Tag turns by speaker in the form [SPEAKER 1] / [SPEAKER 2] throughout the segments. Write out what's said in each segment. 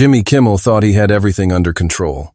[SPEAKER 1] Jimmy Kimmel thought he had everything under control.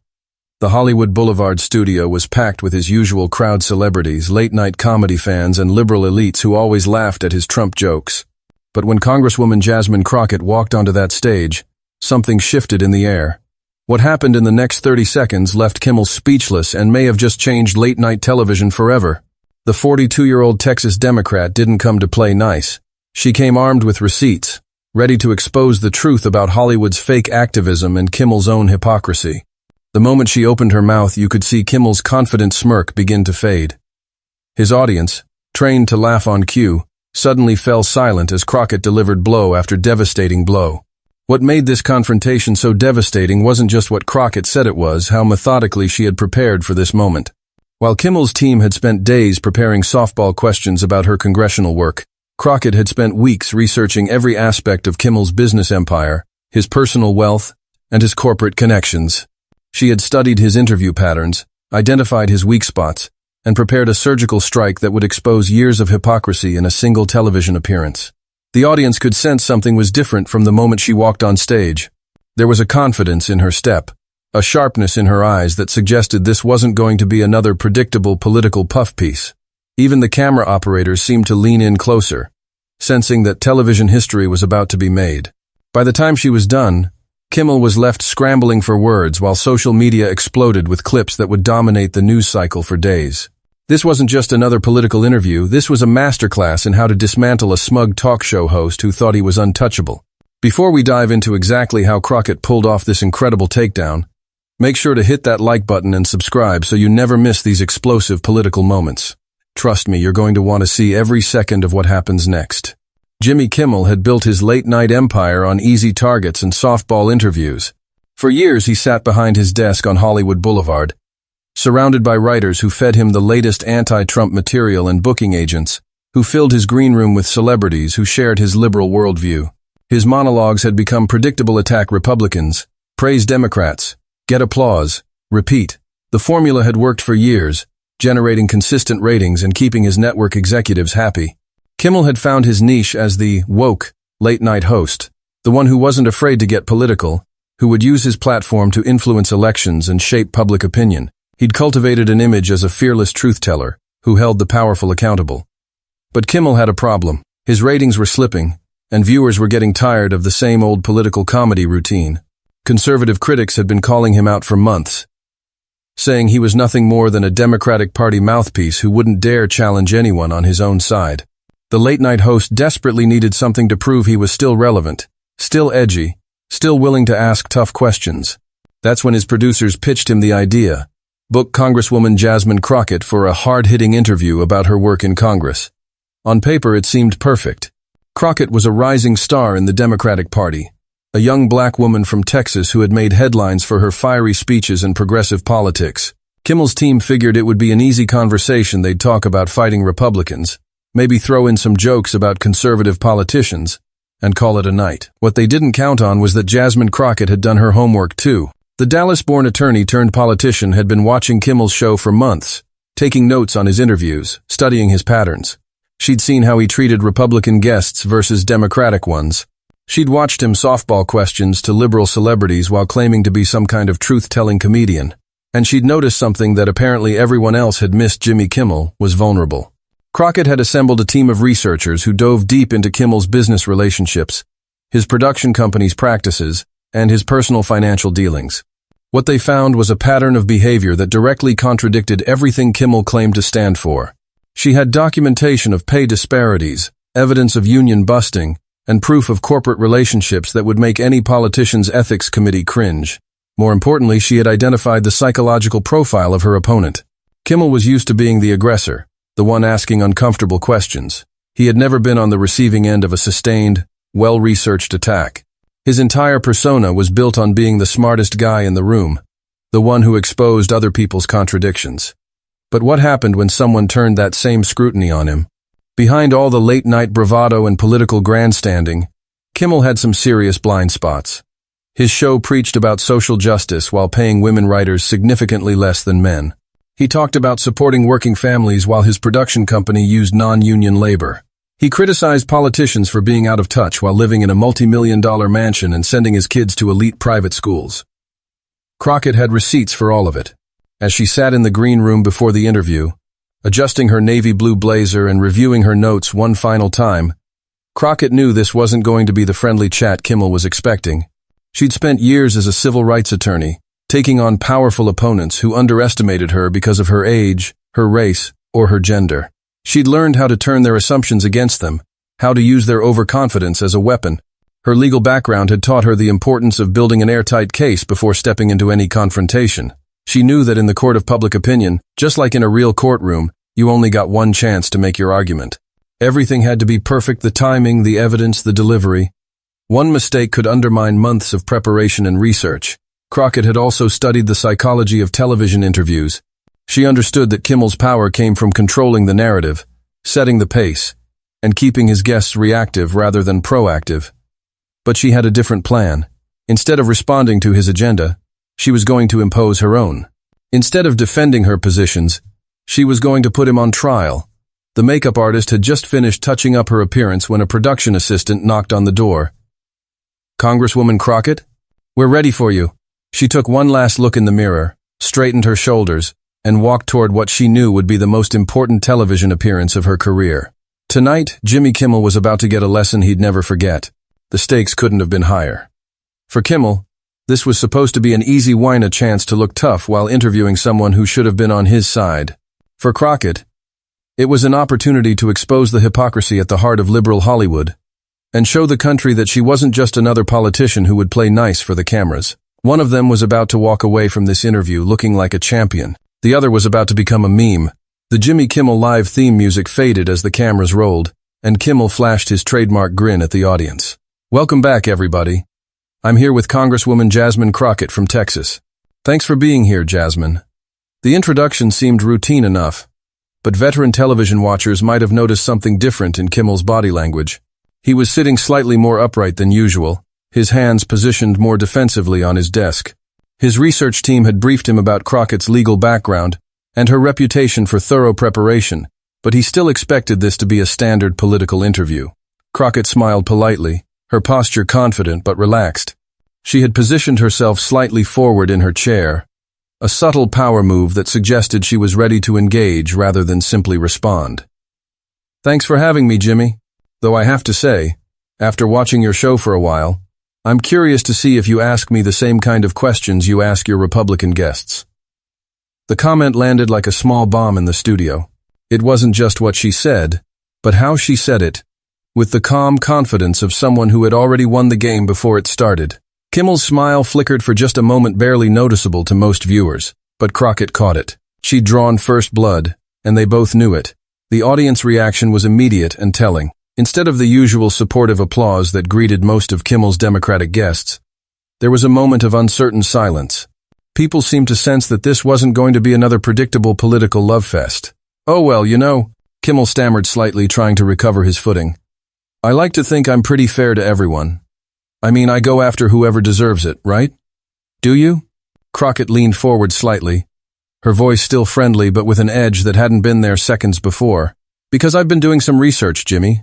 [SPEAKER 1] The Hollywood Boulevard studio was packed with his usual crowd celebrities, late-night comedy fans, and liberal elites who always laughed at his Trump jokes. But when Congresswoman Jasmine Crockett walked onto that stage, something shifted in the air. What happened in the next 30 seconds left Kimmel speechless and may have just changed late-night television forever. The 42-year-old Texas Democrat didn't come to play nice. She came armed with receipts, ready to expose the truth about Hollywood's fake activism and Kimmel's own hypocrisy. The moment she opened her mouth, you could see Kimmel's confident smirk begin to fade. His audience, trained to laugh on cue, suddenly fell silent as Crockett delivered blow after devastating blow. What made this confrontation so devastating wasn't just what Crockett said it was, how methodically she had prepared for this moment. While Kimmel's team had spent days preparing softball questions about her congressional work, Crockett had spent weeks researching every aspect of Kimmel's business empire, his personal wealth, and his corporate connections. She had studied his interview patterns, identified his weak spots, and prepared a surgical strike that would expose years of hypocrisy in a single television appearance. The audience could sense something was different from the moment she walked on stage. There was a confidence in her step, a sharpness in her eyes that suggested this wasn't going to be another predictable political puff piece. Even the camera operators seemed to lean in closer, sensing that television history was about to be made. By the time she was done, Kimmel was left scrambling for words while social media exploded with clips that would dominate the news cycle for days. This wasn't just another political interview, this was a masterclass in how to dismantle a smug talk show host who thought he was untouchable. Before we dive into exactly how Crockett pulled off this incredible takedown, make sure to hit that like button and subscribe so you never miss these explosive political moments. Trust me, you're going to want to see every second of what happens next. Jimmy Kimmel had built his late-night empire on easy targets and softball interviews. For years, he sat behind his desk on Hollywood Boulevard, surrounded by writers who fed him the latest anti-Trump material and booking agents who filled his green room with celebrities who shared his liberal worldview. His monologues had become predictable: attack Republicans, praise Democrats, get applause, repeat. The formula had worked for years, generating consistent ratings and keeping his network executives happy. Kimmel had found his niche as the woke, late-night host, the one who wasn't afraid to get political, who would use his platform to influence elections and shape public opinion. He'd cultivated an image as a fearless truth-teller, who held the powerful accountable. But Kimmel had a problem. His ratings were slipping, and viewers were getting tired of the same old political comedy routine. Conservative critics had been calling him out for months, saying he was nothing more than a Democratic Party mouthpiece who wouldn't dare challenge anyone on his own side. The late-night host desperately needed something to prove he was still relevant, still edgy, still willing to ask tough questions. That's when his producers pitched him the idea: book Congresswoman Jasmine Crockett for a hard-hitting interview about her work in Congress. On paper, it seemed perfect. Crockett was a rising star in the Democratic Party, a young black woman from Texas who had made headlines for her fiery speeches and progressive politics. Kimmel's team figured it would be an easy conversation. They'd talk about fighting Republicans, maybe throw in some jokes about conservative politicians, and call it a night. What they didn't count on was that Jasmine Crockett had done her homework too. The Dallas-born attorney turned politician had been watching Kimmel's show for months, taking notes on his interviews, studying his patterns. She'd seen how he treated Republican guests versus Democratic ones. She'd watched him softball questions to liberal celebrities while claiming to be some kind of truth-telling comedian. And she'd noticed something that apparently everyone else had missed: Jimmy Kimmel was vulnerable. Crockett had assembled a team of researchers who dove deep into Kimmel's business relationships, his production company's practices, and his personal financial dealings. What they found was a pattern of behavior that directly contradicted everything Kimmel claimed to stand for. She had documentation of pay disparities, evidence of union busting, and proof of corporate relationships that would make any politician's ethics committee cringe. More importantly, she had identified the psychological profile of her opponent. Kimmel was used to being the aggressor, the one asking uncomfortable questions. He had never been on the receiving end of a sustained, well-researched attack. His entire persona was built on being the smartest guy in the room, the one who exposed other people's contradictions. But what happened when someone turned that same scrutiny on him? Behind all the late-night bravado and political grandstanding, Kimmel had some serious blind spots. His show preached about social justice while paying women writers significantly less than men. He talked about supporting working families while his production company used non-union labor. He criticized politicians for being out of touch while living in a multi-million-dollar mansion and sending his kids to elite private schools. Crockett had receipts for all of it. As she sat in the green room before the interview, adjusting her navy blue blazer and reviewing her notes one final time, Crockett knew this wasn't going to be the friendly chat Kimmel was expecting. She'd spent years as a civil rights attorney, taking on powerful opponents who underestimated her because of her age, her race, or her gender. She'd learned how to turn their assumptions against them, how to use their overconfidence as a weapon. Her legal background had taught her the importance of building an airtight case before stepping into any confrontation. She knew that in the court of public opinion, just like in a real courtroom, you only got one chance to make your argument. Everything had to be perfect: the timing, the evidence, the delivery. One mistake could undermine months of preparation and research. Crockett had also studied the psychology of television interviews. She understood that Kimmel's power came from controlling the narrative, setting the pace, and keeping his guests reactive rather than proactive. But she had a different plan. Instead of responding to his agenda, she was going to impose her own. Instead of defending her positions, she was going to put him on trial. The makeup artist had just finished touching up her appearance when a production assistant knocked on the door. "Congresswoman Crockett? We're ready for you." She took one last look in the mirror, straightened her shoulders, and walked toward what she knew would be the most important television appearance of her career. Tonight, Jimmy Kimmel was about to get a lesson he'd never forget. The stakes couldn't have been higher. For Kimmel, this was supposed to be an easy win, a chance to look tough while interviewing someone who should have been on his side. For Crockett, it was an opportunity to expose the hypocrisy at the heart of liberal Hollywood and show the country that she wasn't just another politician who would play nice for the cameras. One of them was about to walk away from this interview looking like a champion. The other was about to become a meme. The Jimmy Kimmel Live theme music faded as the cameras rolled, and Kimmel flashed his trademark grin at the audience. "Welcome back, everybody. I'm here with Congresswoman Jasmine Crockett from Texas. Thanks for being here, Jasmine." The introduction seemed routine enough, but veteran television watchers might have noticed something different in Kimmel's body language. He was sitting slightly more upright than usual, his hands positioned more defensively on his desk. His research team had briefed him about Crockett's legal background and her reputation for thorough preparation, but he still expected this to be a standard political interview. Crockett smiled politely, her posture confident but relaxed. She had positioned herself slightly forward in her chair, a subtle power move that suggested she was ready to engage rather than simply respond. "Thanks for having me, Jimmy. Though I have to say, after watching your show for a while, I'm curious to see if you ask me the same kind of questions you ask your Republican guests." The comment landed like a small bomb in the studio. It wasn't just what she said, but how she said it, with the calm confidence of someone who had already won the game before it started. Kimmel's smile flickered for just a moment, barely noticeable to most viewers, but Crockett caught it. She'd drawn first blood, and they both knew it. The audience reaction was immediate and telling. Instead of the usual supportive applause that greeted most of Kimmel's Democratic guests, there was a moment of uncertain silence. People seemed to sense that this wasn't going to be another predictable political love fest. "Oh well, you know," Kimmel stammered slightly, trying to recover his footing. "I like to think I'm pretty fair to everyone. I mean, I go after whoever deserves it, right? Do you?" Crockett leaned forward slightly, her voice still friendly but with an edge that hadn't been there seconds before. "Because I've been doing some research, Jimmy,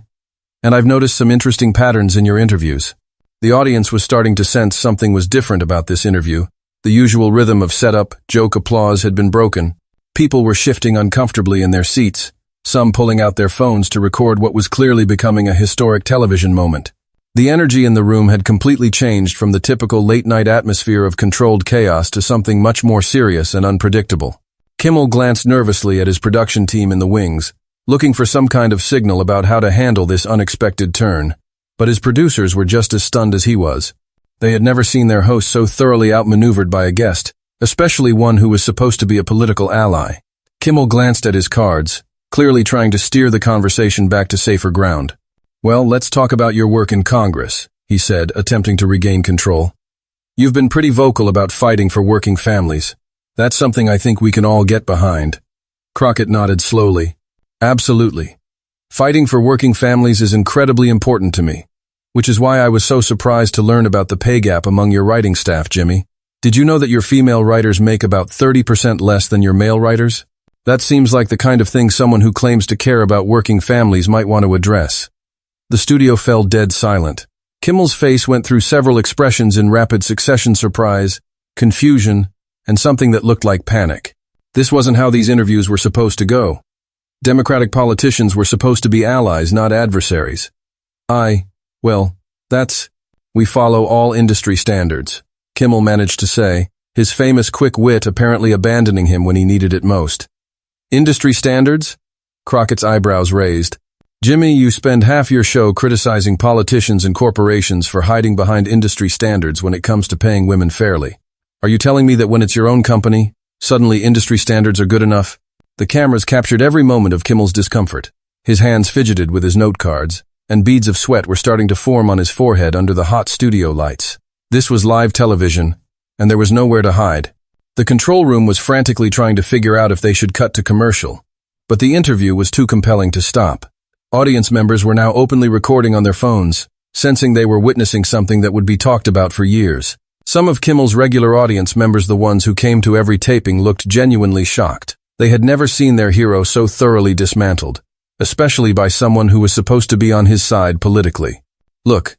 [SPEAKER 1] and I've noticed some interesting patterns in your interviews." The audience was starting to sense something was different about this interview. The usual rhythm of setup, joke, applause had been broken. People were shifting uncomfortably in their seats, some pulling out their phones to record what was clearly becoming a historic television moment. The energy in the room had completely changed from the typical late-night atmosphere of controlled chaos to something much more serious and unpredictable. Kimmel glanced nervously at his production team in the wings, looking for some kind of signal about how to handle this unexpected turn. But his producers were just as stunned as he was. They had never seen their host so thoroughly outmaneuvered by a guest, especially one who was supposed to be a political ally. Kimmel glanced at his cards, clearly trying to steer the conversation back to safer ground. "Well, let's talk about your work in Congress," he said, attempting to regain control. "You've been pretty vocal about fighting for working families. That's something I think we can all get behind." Crockett nodded slowly. "Absolutely. Fighting for working families is incredibly important to me, which is why I was so surprised to learn about the pay gap among your writing staff, Jimmy. Did you know that your female writers make about 30% less than your male writers?" That seems like the kind of thing someone who claims to care about working families might want to address. The studio fell dead silent. Kimmel's face went through several expressions in rapid succession: surprise, confusion, and something that looked like panic. This wasn't how these interviews were supposed to go. Democratic politicians were supposed to be allies, not adversaries. We follow all industry standards, Kimmel managed to say, his famous quick wit apparently abandoning him when he needed it most. Industry standards? Crockett's eyebrows raised. Jimmy, you spend half your show criticizing politicians and corporations for hiding behind industry standards when it comes to paying women fairly. Are you telling me that when it's your own company, suddenly industry standards are good enough? The cameras captured every moment of Kimmel's discomfort. His hands fidgeted with his note cards, and beads of sweat were starting to form on his forehead under the hot studio lights. This was live television, and there was nowhere to hide. The control room was frantically trying to figure out if they should cut to commercial, but the interview was too compelling to stop. Audience members were now openly recording on their phones, sensing they were witnessing something that would be talked about for years. Some of Kimmel's regular audience members, the ones who came to every taping, looked genuinely shocked. They had never seen their hero so thoroughly dismantled, especially by someone who was supposed to be on his side politically. Look,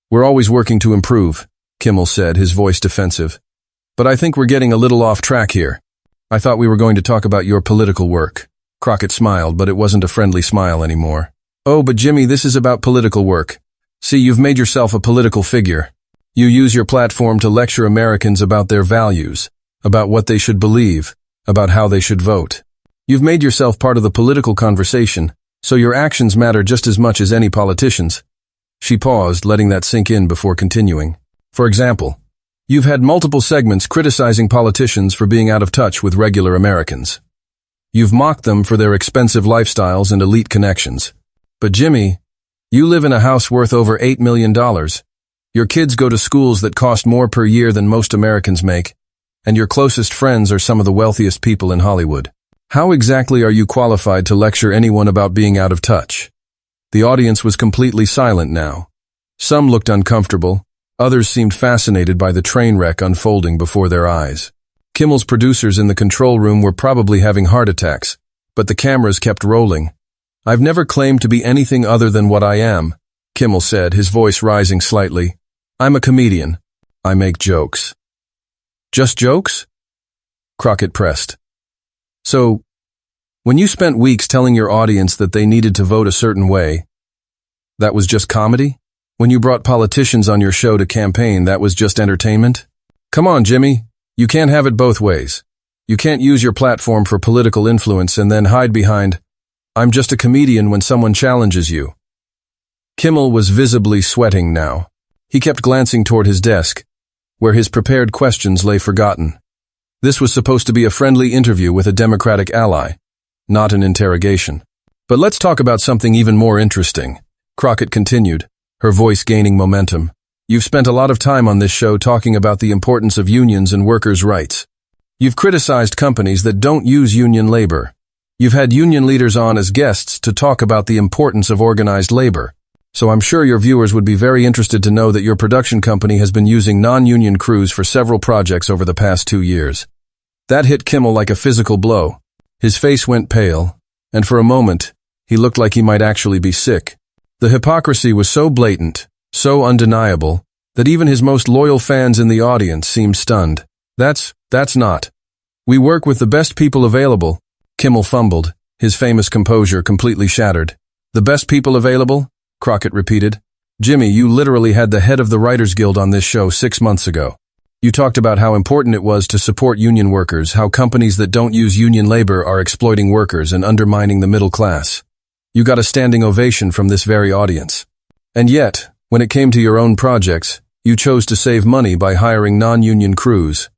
[SPEAKER 1] we're always working to improve, Kimmel said, his voice defensive. But I think we're getting a little off track here. I thought we were going to talk about your political work. Crockett smiled, but it wasn't a friendly smile anymore. Oh, but Jimmy, this is about political work. See, you've made yourself a political figure. You use your platform to lecture Americans about their values, about what they should believe, about how they should vote. You've made yourself part of the political conversation, so your actions matter just as much as any politician's. She paused, letting that sink in before continuing. For example, you've had multiple segments criticizing politicians for being out of touch with regular Americans. You've mocked them for their expensive lifestyles and elite connections. But Jimmy, you live in a house worth over $8 million. Your kids go to schools that cost more per year than most Americans make, and your closest friends are some of the wealthiest people in Hollywood. How exactly are you qualified to lecture anyone about being out of touch? The audience was completely silent now. Some looked uncomfortable, others seemed fascinated by the train wreck unfolding before their eyes. Kimmel's producers in the control room were probably having heart attacks, but the cameras kept rolling. I've never claimed to be anything other than what I am, Kimmel said, his voice rising slightly. I'm a comedian. I make jokes. Just jokes? Crockett pressed. So, when you spent weeks telling your audience that they needed to vote a certain way, that was just comedy? When you brought politicians on your show to campaign, that was just entertainment? Come on, Jimmy. You can't have it both ways. You can't use your platform for political influence and then hide behind, I'm just a comedian when someone challenges you. Kimmel was visibly sweating now. He kept glancing toward his desk, where his prepared questions lay forgotten. This was supposed to be a friendly interview with a Democratic ally, not an interrogation. But let's talk about something even more interesting, Crockett continued, her voice gaining momentum. You've spent a lot of time on this show talking about the importance of unions and workers' rights. You've criticized companies that don't use union labor. You've had union leaders on as guests to talk about the importance of organized labor. So I'm sure your viewers would be very interested to know that your production company has been using non-union crews for several projects over the past 2 years. That hit Kimmel like a physical blow. His face went pale, and for a moment, he looked like he might actually be sick. The hypocrisy was so blatant, so undeniable, that even his most loyal fans in the audience seemed stunned. That's not. We work with the best people available, Kimmel fumbled, his famous composure completely shattered. The best people available? Crockett repeated. Jimmy, you literally had the head of the Writers Guild on this show 6 months ago. You talked about how important it was to support union workers, how companies that don't use union labor are exploiting workers and undermining the middle class. You got a standing ovation from this very audience. And yet, when it came to your own projects, you chose to save money by hiring non-union crews.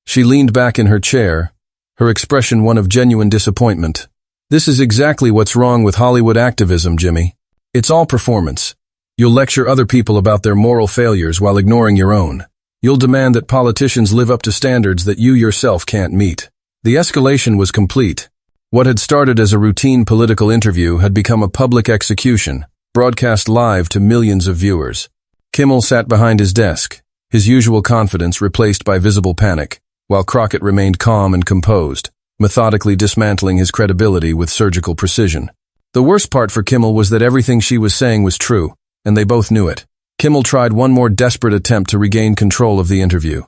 [SPEAKER 1] She leaned back in her chair, her expression one of genuine disappointment. This is exactly what's wrong with Hollywood activism, Jimmy. It's all performance. You'll lecture other people about their moral failures while ignoring your own. You'll demand that politicians live up to standards that you yourself can't meet. The escalation was complete. What had started as a routine political interview had become a public execution, broadcast live to millions of viewers. Kimmel sat behind his desk, his usual confidence replaced by visible panic, while Crockett remained calm and composed. methodically dismantling his credibility with surgical precision. The worst part for Kimmel was that everything she was saying was true, and they both knew it. Kimmel tried one more desperate attempt to regain control of the interview.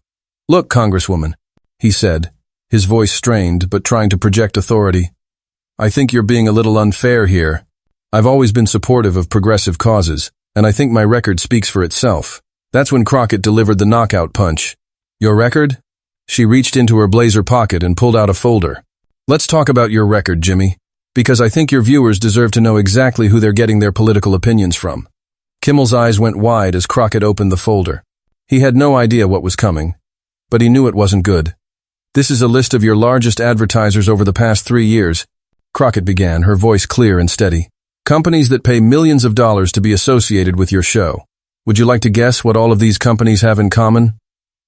[SPEAKER 1] "Look, Congresswoman," he said, his voice strained but trying to project authority. "I think you're being a little unfair here. I've always been supportive of progressive causes, and I think my record speaks for itself." That's when Crockett delivered the knockout punch. "Your record?" She reached into her blazer pocket and pulled out a folder. "Let's talk about your record, Jimmy, because I think your viewers deserve to know exactly who they're getting their political opinions from." Kimmel's eyes went wide as Crockett opened the folder. He had no idea what was coming, but he knew it wasn't good. "This is a list of your largest advertisers over the past 3 years," Crockett began, her voice clear and steady. "Companies that pay millions of dollars to be associated with your show. Would you like to guess what all of these companies have in common?"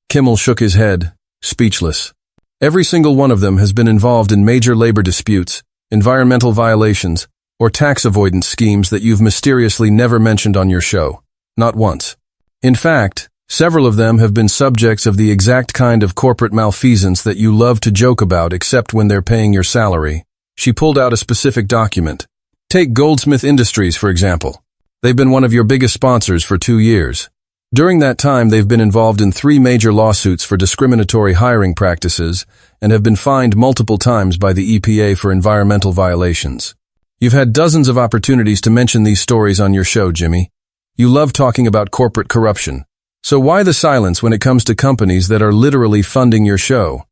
[SPEAKER 1] Kimmel shook his head, speechless. Every single one of them has been involved in major labor disputes, environmental violations, or tax avoidance schemes that you've mysteriously never mentioned on your show. Not once. In fact, several of them have been subjects of the exact kind of corporate malfeasance that you love to joke about except when they're paying your salary. She pulled out a specific document. Take Goldsmith Industries, for example. They've been one of your biggest sponsors for 2 years. During that time, they've been involved in 3 major lawsuits for discriminatory hiring practices and have been fined multiple times by the EPA for environmental violations. You've had dozens of opportunities to mention these stories on your show, Jimmy. You love talking about corporate corruption. So why the silence when it comes to companies that are literally funding your show?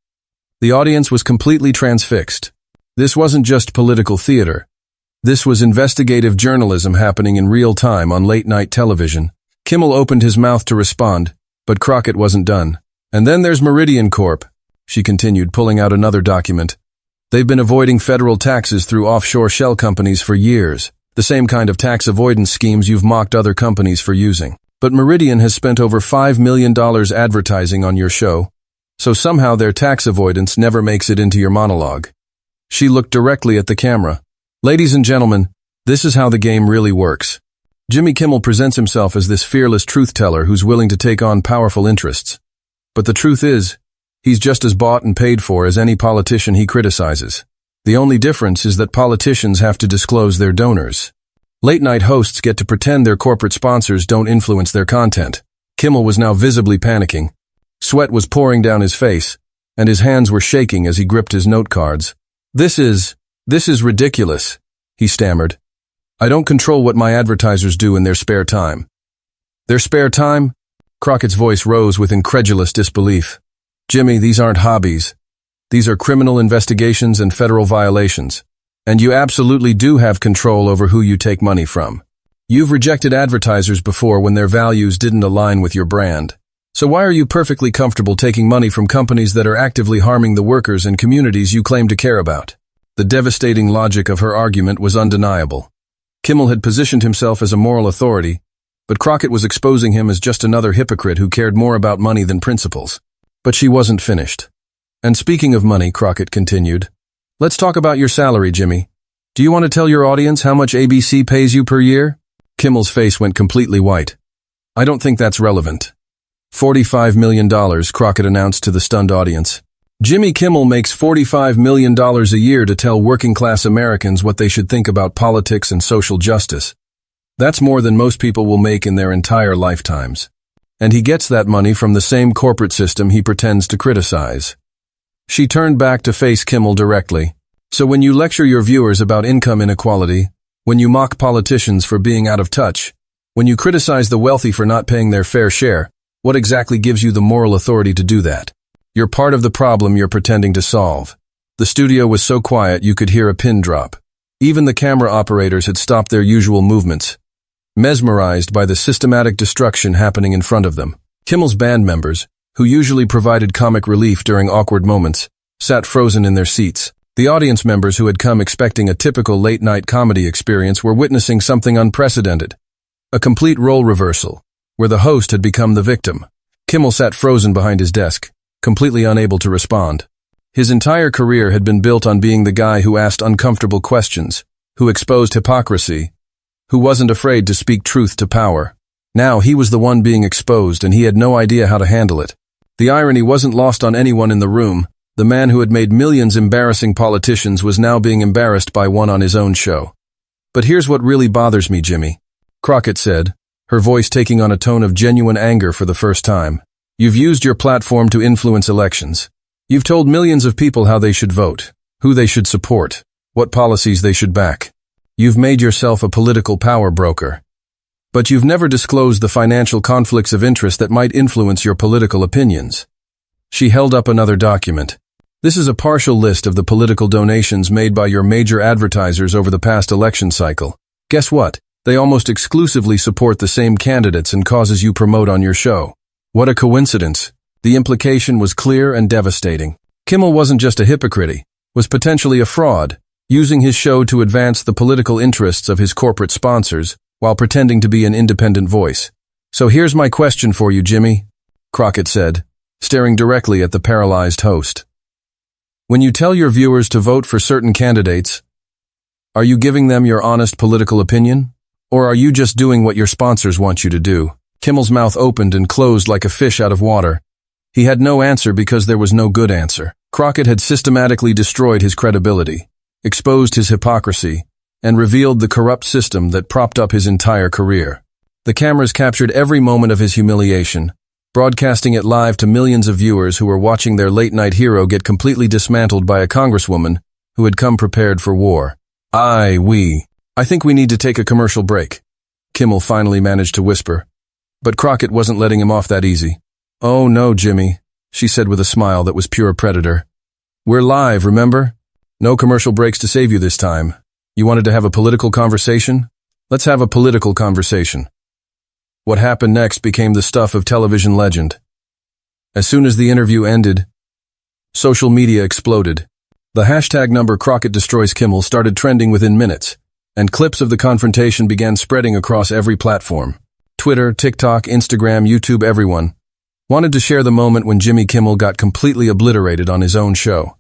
[SPEAKER 1] The audience was completely transfixed. This wasn't just political theater. This was investigative journalism happening in real time on late-night television. Kimmel opened his mouth to respond, but Crockett wasn't done. "And then there's Meridian Corp," she continued, pulling out another document. "They've been avoiding federal taxes through offshore shell companies for years, the same kind of tax avoidance schemes you've mocked other companies for using. But Meridian has spent over $5 million advertising on your show, so somehow their tax avoidance never makes it into your monologue." She looked directly at the camera. "Ladies and gentlemen, this is how the game really works. Jimmy Kimmel presents himself as this fearless truth-teller who's willing to take on powerful interests. But the truth is, he's just as bought and paid for as any politician he criticizes. The only difference is that politicians have to disclose their donors. Late-night hosts get to pretend their corporate sponsors don't influence their content." Kimmel was now visibly panicking. Sweat was pouring down his face, and his hands were shaking as he gripped his note cards. This is ridiculous," he stammered. "I don't control what my advertisers do in their spare time." "Their spare time?" Crockett's voice rose with incredulous disbelief. "Jimmy, these aren't hobbies. These are criminal investigations and federal violations. And you absolutely do have control over who you take money from. You've rejected advertisers before when their values didn't align with your brand. So why are you perfectly comfortable taking money from companies that are actively harming the workers and communities you claim to care about?" The devastating logic of her argument was undeniable. Kimmel had positioned himself as a moral authority, but Crockett was exposing him as just another hypocrite who cared more about money than principles. But she wasn't finished. "And speaking of money," Crockett continued, "let's talk about your salary, Jimmy. Do you want to tell your audience how much ABC pays you per year?" Kimmel's face went completely white. "I don't think that's relevant." $45 million, Crockett announced to the stunned audience. Jimmy Kimmel makes $45 million a year to tell working-class Americans what they should think about politics and social justice. That's more than most people will make in their entire lifetimes. And he gets that money from the same corporate system he pretends to criticize. She turned back to face Kimmel directly. "So when you lecture your viewers about income inequality, when you mock politicians for being out of touch, when you criticize the wealthy for not paying their fair share, what exactly gives you the moral authority to do that? You're part of the problem you're pretending to solve." The studio was so quiet you could hear a pin drop. Even the camera operators had stopped their usual movements, mesmerized by the systematic destruction happening in front of them. Kimmel's band members, who usually provided comic relief during awkward moments, sat frozen in their seats. The audience members who had come expecting a typical late-night comedy experience were witnessing something unprecedented. A complete role reversal, where the host had become the victim. Kimmel sat frozen behind his desk, completely unable to respond. His entire career had been built on being the guy who asked uncomfortable questions, who exposed hypocrisy, who wasn't afraid to speak truth to power. Now he was the one being exposed and he had no idea how to handle it. The irony wasn't lost on anyone in the room. The man who had made millions embarrassing politicians was now being embarrassed by one on his own show. "But here's what really bothers me, Jimmy," Crockett said, her voice taking on a tone of genuine anger for the first time. "You've used your platform to influence elections. You've told millions of people how they should vote, who they should support, what policies they should back. You've made yourself a political power broker. But you've never disclosed the financial conflicts of interest that might influence your political opinions." She held up another document. "This is a partial list of the political donations made by your major advertisers over the past election cycle. Guess what? They almost exclusively support the same candidates and causes you promote on your show." What a coincidence. The implication was clear and devastating. Kimmel wasn't just a hypocrite, was potentially a fraud, using his show to advance the political interests of his corporate sponsors while pretending to be an independent voice. "So here's my question for you, Jimmy," Crockett said, staring directly at the paralyzed host. "When you tell your viewers to vote for certain candidates, are you giving them your honest political opinion? Or are you just doing what your sponsors want you to do?" Kimmel's mouth opened and closed like a fish out of water. He had no answer because there was no good answer. Crockett had systematically destroyed his credibility, exposed his hypocrisy, and revealed the corrupt system that propped up his entire career. The cameras captured every moment of his humiliation, broadcasting it live to millions of viewers who were watching their late-night hero get completely dismantled by a congresswoman who had come prepared for war. I think we need to take a commercial break," Kimmel finally managed to whisper. But Crockett wasn't letting him off that easy. "Oh no, Jimmy," she said with a smile that was pure predator. "We're live, remember? No commercial breaks to save you this time. You wanted to have a political conversation? Let's have a political conversation." What happened next became the stuff of television legend. As soon as the interview ended, social media exploded. The hashtag number Crockett destroys Kimmel started trending within minutes, and clips of the confrontation began spreading across every platform. Twitter, TikTok, Instagram, YouTube, everyone wanted to share the moment when Jimmy Kimmel got completely obliterated on his own show.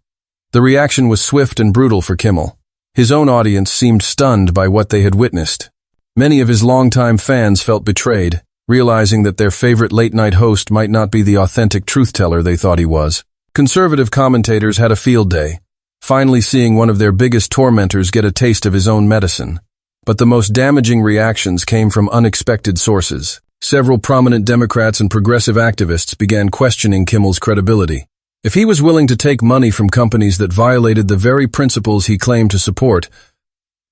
[SPEAKER 1] The reaction was swift and brutal for Kimmel. His own audience seemed stunned by what they had witnessed. Many of his longtime fans felt betrayed, realizing that their favorite late-night host might not be the authentic truth-teller they thought he was. Conservative commentators had a field day, finally seeing one of their biggest tormentors get a taste of his own medicine. But the most damaging reactions came from unexpected sources. Several prominent Democrats and progressive activists began questioning Kimmel's credibility. If he was willing to take money from companies that violated the very principles he claimed to support,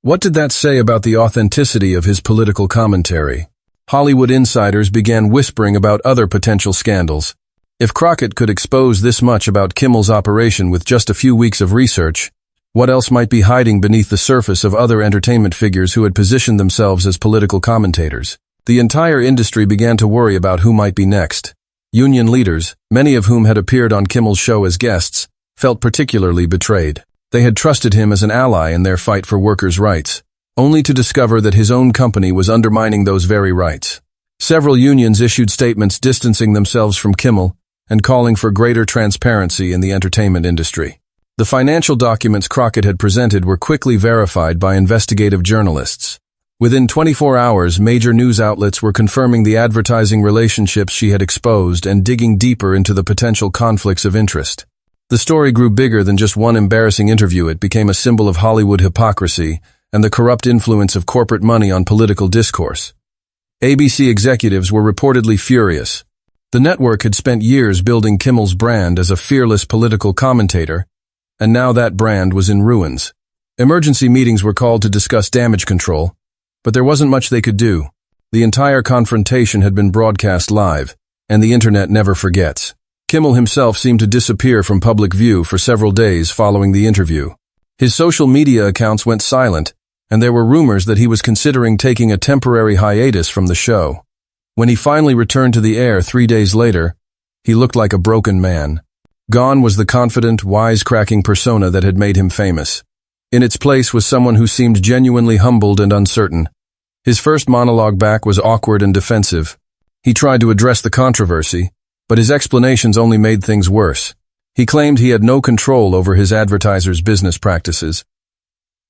[SPEAKER 1] what did that say about the authenticity of his political commentary? Hollywood insiders began whispering about other potential scandals. If Crockett could expose this much about Kimmel's operation with just a few weeks of research, what else might be hiding beneath the surface of other entertainment figures who had positioned themselves as political commentators? The entire industry began to worry about who might be next. Union leaders, many of whom had appeared on Kimmel's show as guests, felt particularly betrayed. They had trusted him as an ally in their fight for workers' rights, only to discover that his own company was undermining those very rights. Several unions issued statements distancing themselves from Kimmel and calling for greater transparency in the entertainment industry. The financial documents Crockett had presented were quickly verified by investigative journalists. Within 24 hours, major news outlets were confirming the advertising relationships she had exposed and digging deeper into the potential conflicts of interest. The story grew bigger than just one embarrassing interview. It became a symbol of Hollywood hypocrisy and the corrupt influence of corporate money on political discourse. ABC executives were reportedly furious. The network had spent years building Kimmel's brand as a fearless political commentator, and now that brand was in ruins. Emergency meetings were called to discuss damage control, but there wasn't much they could do. The entire confrontation had been broadcast live, and the internet never forgets. Kimmel himself seemed to disappear from public view for several days following the interview. His social media accounts went silent, and there were rumors that he was considering taking a temporary hiatus from the show. When he finally returned to the air 3 days later, he looked like a broken man. Gone was the confident, wisecracking persona that had made him famous. In its place was someone who seemed genuinely humbled and uncertain. His first monologue back was awkward and defensive. He tried to address the controversy, but his explanations only made things worse. He claimed he had no control over his advertisers' business practices,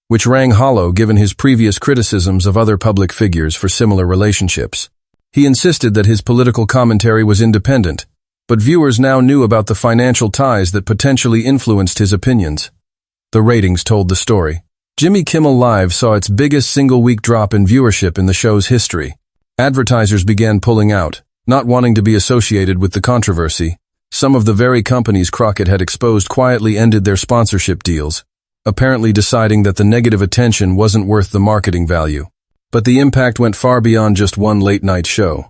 [SPEAKER 1] which rang hollow given his previous criticisms of other public figures for similar relationships. He insisted that his political commentary was independent, but viewers now knew about the financial ties that potentially influenced his opinions. The ratings told the story. Jimmy Kimmel Live saw its biggest single-week drop in viewership in the show's history. Advertisers began pulling out, not wanting to be associated with the controversy. Some of the very companies Crockett had exposed quietly ended their sponsorship deals, apparently deciding that the negative attention wasn't worth the marketing value. But the impact went far beyond just one late-night show.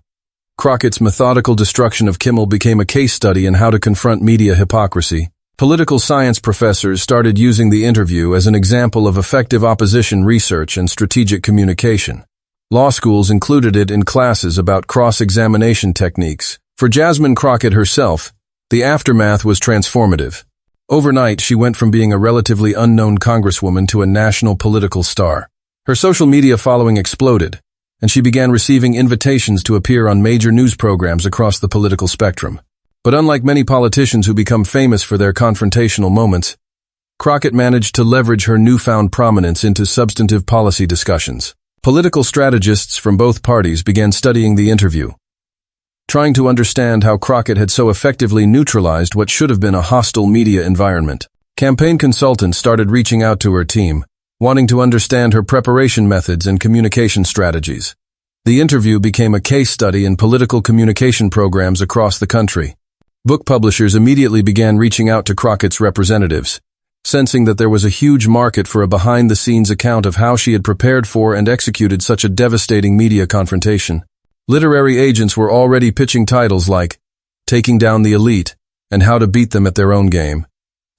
[SPEAKER 1] Crockett's methodical destruction of Kimmel became a case study in how to confront media hypocrisy. Political science professors started using the interview as an example of effective opposition research and strategic communication. Law schools included it in classes about cross-examination techniques. For Jasmine Crockett herself, the aftermath was transformative. Overnight, she went from being a relatively unknown congresswoman to a national political star. Her social media following exploded, and she began receiving invitations to appear on major news programs across the political spectrum. But unlike many politicians who become famous for their confrontational moments, Crockett managed to leverage her newfound prominence into substantive policy discussions. Political strategists from both parties began studying the interview, trying to understand how Crockett had so effectively neutralized what should have been a hostile media environment. Campaign consultants started reaching out to her team, wanting to understand her preparation methods and communication strategies. The interview became a case study in political communication programs across the country. Book publishers immediately began reaching out to Crockett's representatives, sensing that there was a huge market for a behind-the-scenes account of how she had prepared for and executed such a devastating media confrontation. Literary agents were already pitching titles like Taking Down the Elite and How to Beat Them at Their Own Game.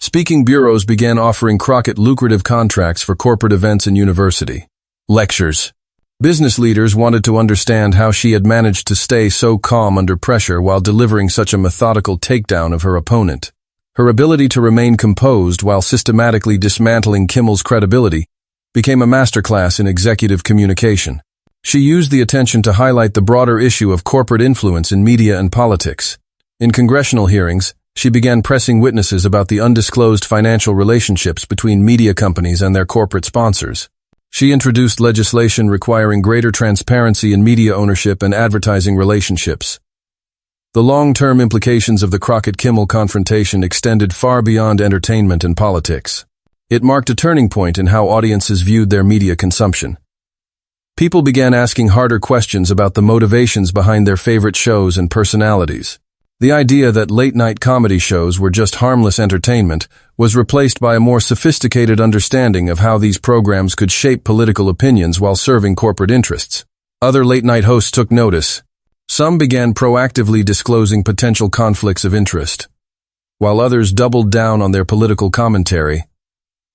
[SPEAKER 1] Speaking bureaus began offering Crockett lucrative contracts for corporate events and university lectures. Business leaders wanted to understand how she had managed to stay so calm under pressure while delivering such a methodical takedown of her opponent. Her ability to remain composed while systematically dismantling Kimmel's credibility became a masterclass in executive communication. She used the attention to highlight the broader issue of corporate influence in media and politics. In congressional hearings, she began pressing witnesses about the undisclosed financial relationships between media companies and their corporate sponsors. She introduced legislation requiring greater transparency in media ownership and advertising relationships. The long-term implications of the Crockett-Kimmel confrontation extended far beyond entertainment and politics. It marked a turning point in how audiences viewed their media consumption. People began asking harder questions about the motivations behind their favorite shows and personalities. The idea that late-night comedy shows were just harmless entertainment was replaced by a more sophisticated understanding of how these programs could shape political opinions while serving corporate interests. Other late-night hosts took notice. Some began proactively disclosing potential conflicts of interest, while others doubled down on their political commentary,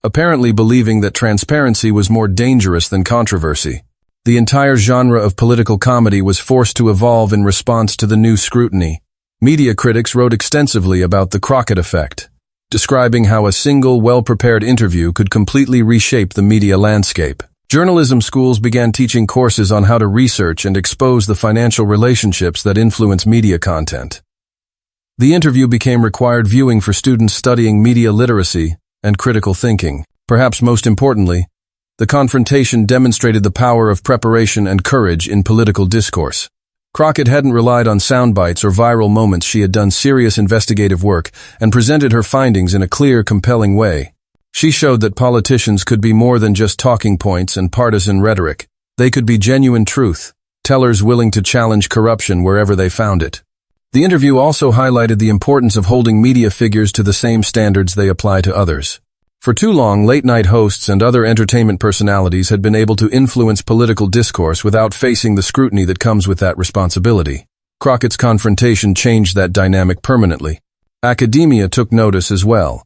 [SPEAKER 1] apparently believing that transparency was more dangerous than controversy. The entire genre of political comedy was forced to evolve in response to the new scrutiny. Media critics wrote extensively about the Crockett effect, describing how a single, well-prepared interview could completely reshape the media landscape. Journalism schools began teaching courses on how to research and expose the financial relationships that influence media content. The interview became required viewing for students studying media literacy and critical thinking. Perhaps most importantly, the confrontation demonstrated the power of preparation and courage in political discourse. Crockett hadn't relied on sound bites or viral moments. She had done serious investigative work and presented her findings in a clear, compelling way. She showed that politicians could be more than just talking points and partisan rhetoric. They could be genuine truth, tellers willing to challenge corruption wherever they found it. The interview also highlighted the importance of holding media figures to the same standards they apply to others. For too long, late-night hosts and other entertainment personalities had been able to influence political discourse without facing the scrutiny that comes with that responsibility. Crockett's confrontation changed that dynamic permanently. Academia took notice as well.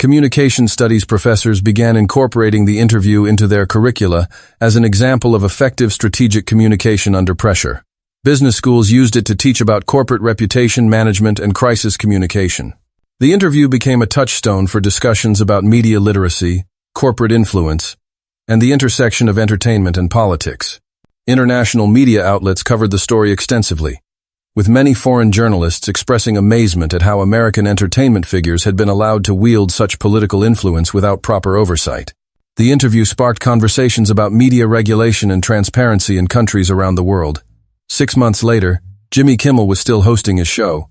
[SPEAKER 1] Communication studies professors began incorporating the interview into their curricula as an example of effective strategic communication under pressure. Business schools used it to teach about corporate reputation management and crisis communication. The interview became a touchstone for discussions about media literacy, corporate influence, and the intersection of entertainment and politics. International media outlets covered the story extensively, with many foreign journalists expressing amazement at how American entertainment figures had been allowed to wield such political influence without proper oversight. The interview sparked conversations about media regulation and transparency in countries around the world. 6 months later, Jimmy Kimmel was still hosting his show,